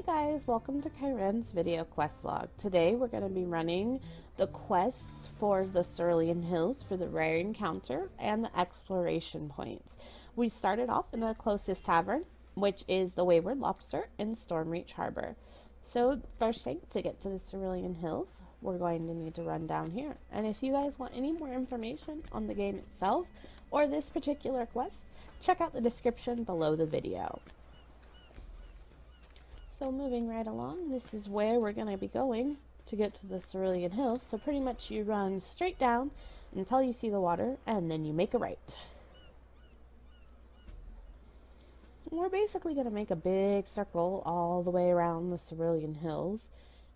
guys, welcome to Cyryn's video quest log. Today we're going to be running the quests for the Cerulean Hills for the rare encounters and the exploration points. We started off in the closest tavern, which is the Wayward Lobster in Stormreach Harbor. So first thing, to get to the Cerulean Hills, we're going to need to run down here. And if you guys want any more information on the game itself or this particular quest, check out the description below the video. So moving right along, this is where we're going to be going to get to the Cerulean Hills. So pretty much you run straight down until you see the water, and then you make a right. And we're basically going to make a big circle all the way around the Cerulean Hills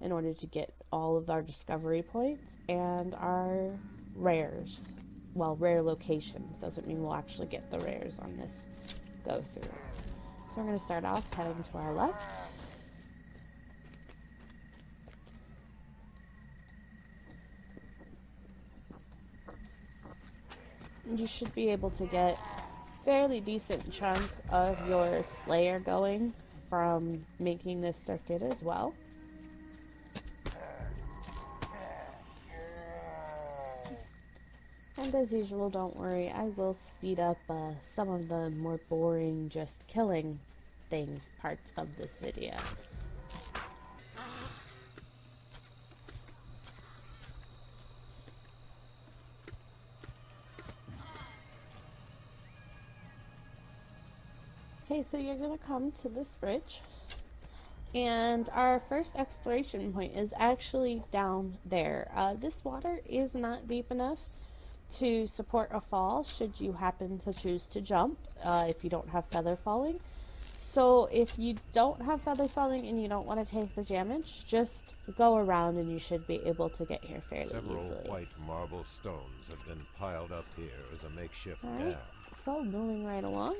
in order to get all of our discovery points and our rares. Well, rare locations. Doesn't mean we'll actually get the rares on this go through. So we're going to start off heading to our left. You should be able to get fairly decent chunk of your Slayer going from making this circuit as well. And as usual, don't worry, I will speed up some of the more boring just killing things parts of this video. Okay, so you're going to come to this bridge, and our first exploration point is actually down there. This water is not deep enough to support a fall should you happen to choose to jump if you don't have feather falling. So if you don't have feather falling and you don't want to take the damage, just go around and you should be able to get here fairly easily. Several white marble stones have been piled up here as a makeshift All dam. right, so moving right along.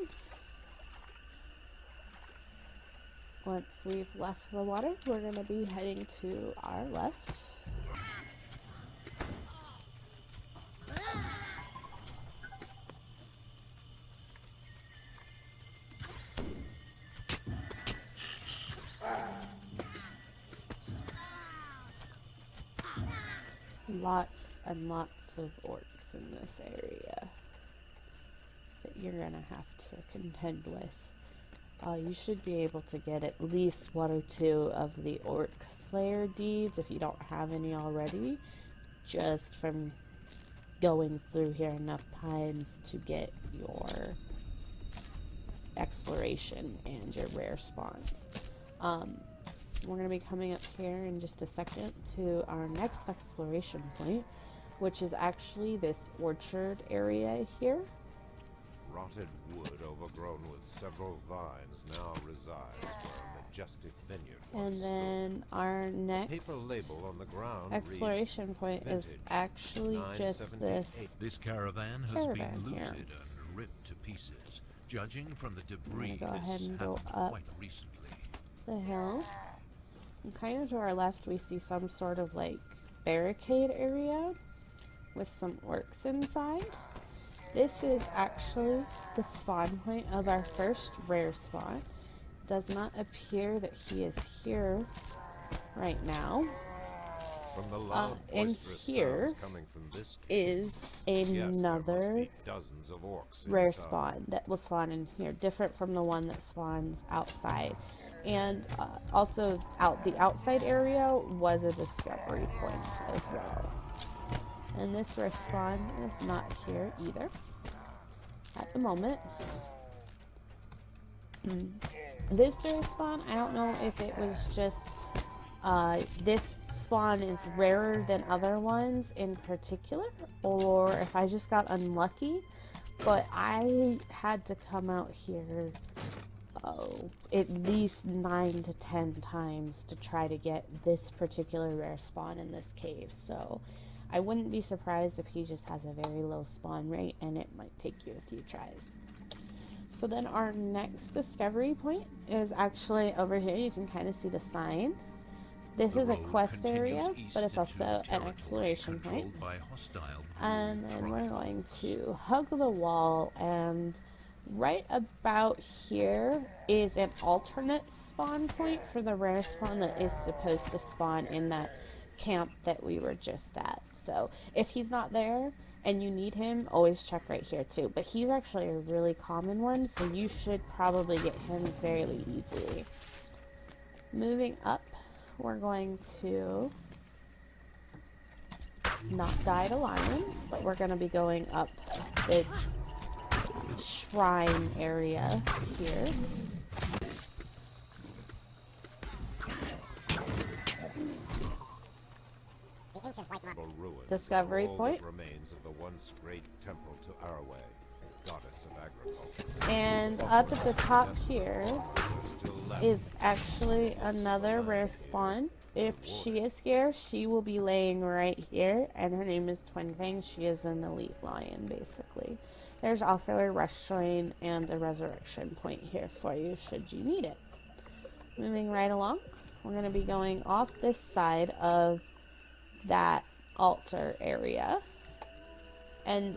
Once we've left the water, we're going to be heading to our left. Lots and lots of orcs in this area that you're going to have to contend with. You should be able to get at least one or two of the Orc Slayer deeds if you don't have any already, just from going through here enough times to get your exploration and your rare spawns. We're going to be coming up here in just a second to our next exploration point, which is actually this orchard area here. Rotted wood overgrown with several vines now resides where a majestic vineyard once And then our next paper label on the ground exploration point is actually just This caravan has been looted here. and ripped to pieces, judging from the debris go ahead and that's go happened up quite recently. the hill. And kind of to our left we see some sort of like barricade area with some orcs inside. This is actually the spawn point of our first rare spawn. Does not appear that he is here right now. From the loud And boisterous here sounds coming from this cave. is Yes, there must another be dozens of orcs rare inside. spawn that will spawn in here, different from the one that spawns outside. And also the outside area was a discovery point as well. And this rare spawn is not here either at the moment. This rare spawn, I don't know if it was just this spawn is rarer than other ones in particular, or if I just got unlucky, but I had to come out here at least 9 to 10 times to try to get this particular rare spawn in this cave. So I wouldn't be surprised if he just has a very low spawn rate and it might take you a few tries. So then our next discovery point is actually over here. You can kind of see the sign. This is a quest area, but it's also an exploration point. And then we're going to hug the wall and right about here is an alternate spawn point for the rare spawn that is supposed to spawn in that camp that we were just at. So if he's not there and you need him, always check right here too. But he's actually a really common one, so you should probably get him fairly easily. Moving up, we're going to not die to lions, but we're going to be going up this shrine area here. Discovery point. Remains of the once great temple to Araway, goddess of agriculture. And up at the top here is actually another rare spawn. If she is here, she will be laying right here, and her name is Twin Fang. She is an elite lion, basically. There's also a rush train and a resurrection point here for you, should you need it. Moving right along, we're going to be going off this side of that altar area and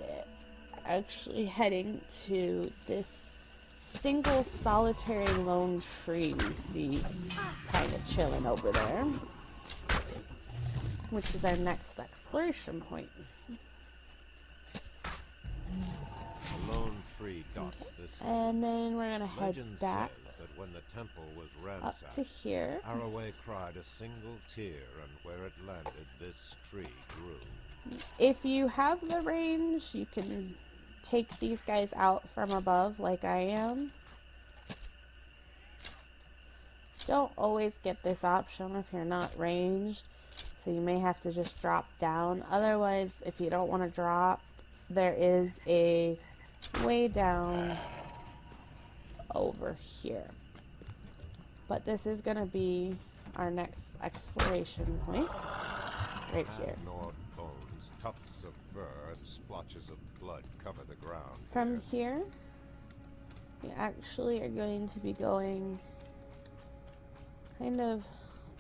actually heading to this single solitary lone tree we see kind of chilling over there, which is our next exploration point. A lone tree dots this. And then we're gonna head Legend back says that when the temple was up ransacked, to here. Araway cried a single tear, and where it landed, this tree grew. If you have the range, you can take these guys out from above like I am. Don't always get this option if you're not ranged, so you may have to just drop down. Otherwise, if you don't want to drop, there is a way down over here. But this is going to be our next exploration point right here. Gnawed bones, tufts of fur, and splotches of blood cover the ground. From here, you actually are going to be going kind of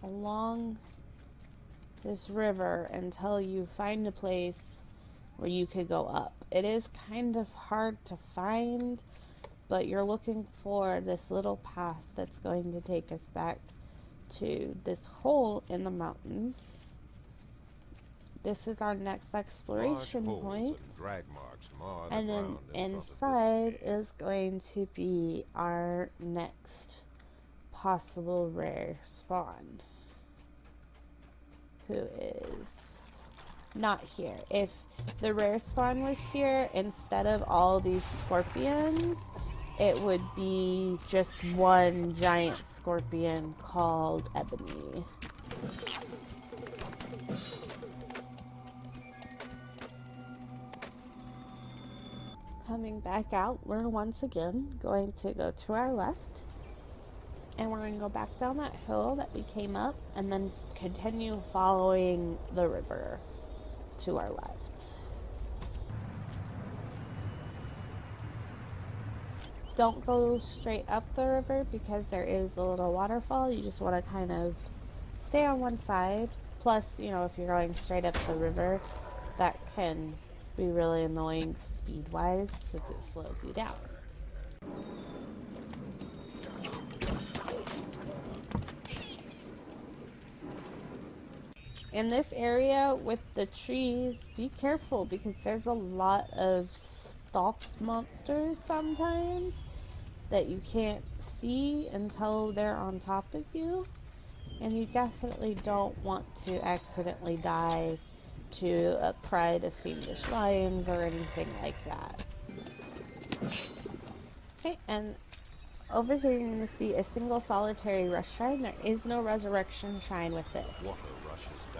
along this river until you find a place where you could go up. It is kind of hard to find, but you're looking for this little path that's going to take us back to this hole in the mountain. This is our next exploration point. And then inside is going to be our next possible rare spawn, who is not here. If the rare spawn was here, instead of all these scorpions, it would be just one giant scorpion called Ebony. Coming back out, we're once again going to go to our left, and we're going to go back down that hill that we came up and then continue following the river to our left. Don't go straight up the river because there is a little waterfall. You just want to kind of stay on one side. Plus, you know, if you're going straight up the river, that can be really annoying speed-wise since it slows you down. In this area with the trees, be careful because there's a lot of stalked monsters sometimes that you can't see until they're on top of you, and you definitely don't want to accidentally die to a pride of fiendish lions or anything like that. Okay, and over here you're going to see a single solitary rush shrine. There is no resurrection shrine with this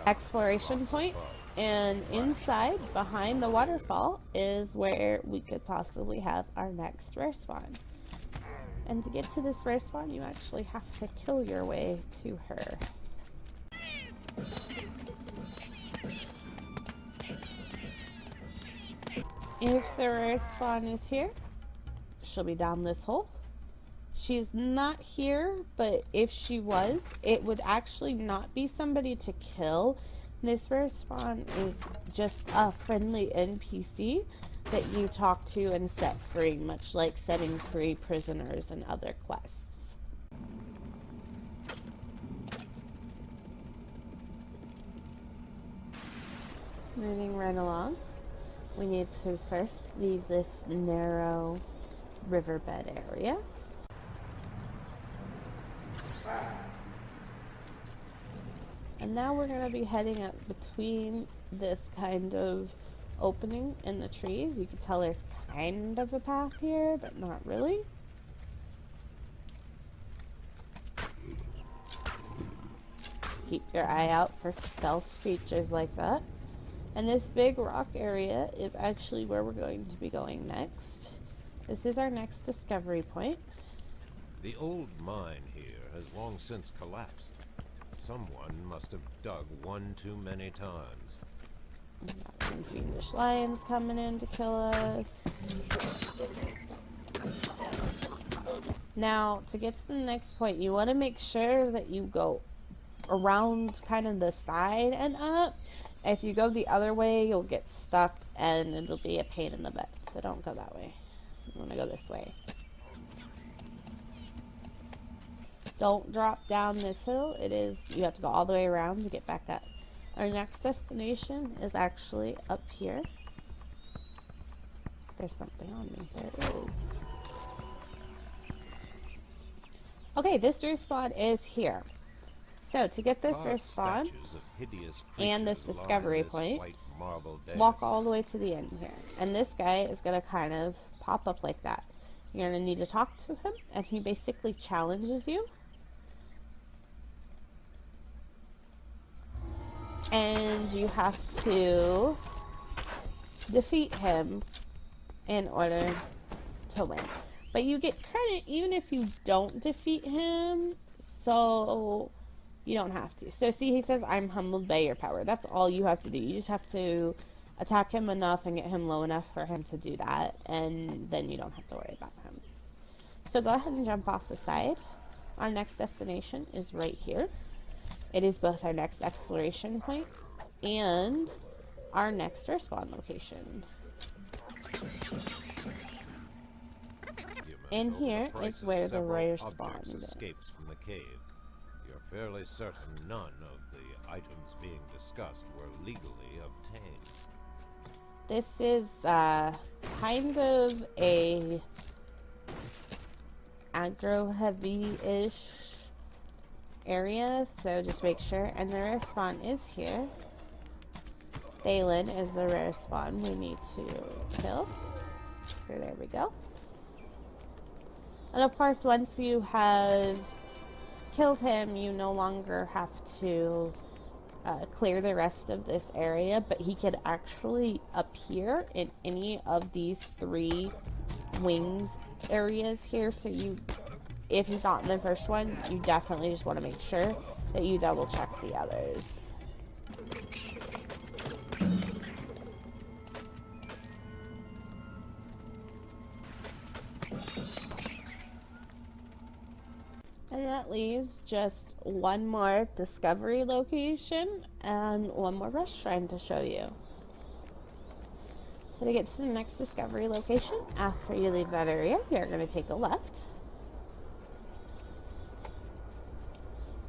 exploration point, and inside behind the waterfall is where we could possibly have our next rare spawn. And to get to this rare spawn, you actually have to kill your way to her. If the rare spawn is here, she'll be down this hole. She's not here, but if she was, it would actually not be somebody to kill. This rare spawn is just a friendly NPC that you talk to and set free, much like setting free prisoners in other quests. Moving right along, we need to first leave this narrow riverbed area. And now we're going to be heading up between this kind of opening in the trees. You can tell there's kind of a path here, but not really. Keep your eye out for stealth features like that. And this big rock area is actually where we're going to be going next. This is our next discovery point. The old mine here has long since collapsed. Someone must have dug one too many times. We've got some fiendish lions coming in to kill us. Now, to get to the next point, you want to make sure that you go around kind of the side and up. If you go the other way, you'll get stuck and it'll be a pain in the butt. So don't go that way. You want to go this way. Don't drop down this hill. You have to go all the way around to get back up. Our next destination is actually up here. There's something on me. There it is. Okay, this respawn is here. So to get this respawn and this discovery point, walk all the way to the end here. And this guy is going to kind of pop up like that. You're going to need to talk to him, and he basically challenges you. And you have to defeat him in order to win. But you get credit even if you don't defeat him, so you don't have to. So see, he says, I'm humbled by your power. That's all you have to do. You just have to attack him enough and get him low enough for him to do that, and then you don't have to worry about him. So go ahead and jump off the side. Our next destination is right here. It is both our next exploration point and our next respawn location. In here is where the rare spawn is. Escaped from the cave. You're fairly certain none of the items being discussed were legally obtained. This is kind of a aggro-heavy-ish area, so just make sure. And the rare spawn is here. Thalen is the rare spawn we need to kill. So there we go. And of course, once you have killed him, you no longer have to clear the rest of this area, but he could actually appear in any of these 3 wings areas here. So if he's not in the first one, you definitely just want to make sure that you double check the others. And that leaves just one more discovery location and one more rush shrine to show you. So to get to the next discovery location, after you leave that area, you're going to take a left.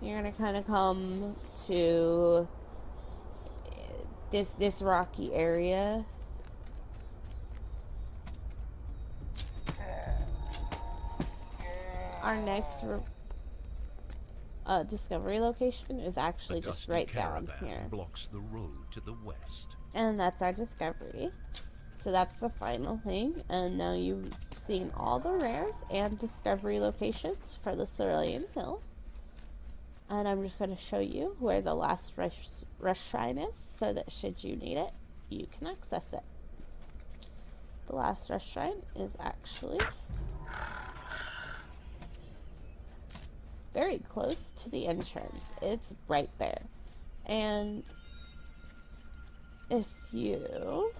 You're going to kind of come to this rocky area. Our next discovery location is actually just right down here. Blocks the road to the west. And that's our discovery. So that's the final thing. And now you've seen all the rares and discovery locations for the Cerulean Hill. And I'm just going to show you where the last rush shrine is, so that should you need it, you can access it. The last rush shrine is actually very close to the entrance. It's right there. And if you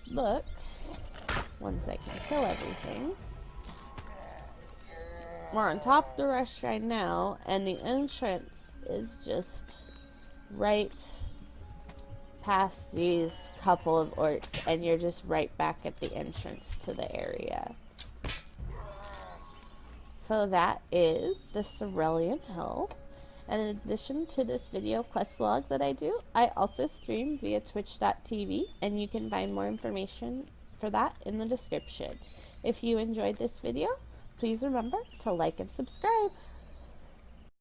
look, once I can kill everything, we're on top of the rush shrine now, and the entrance is just right past these couple of orcs and you're just right back at the entrance to the area. So that is the Cerulean Hills. And in addition to this video quest log that I do, I also stream via twitch.tv, and you can find more information for that in the description. If you enjoyed this video, please remember to like and subscribe.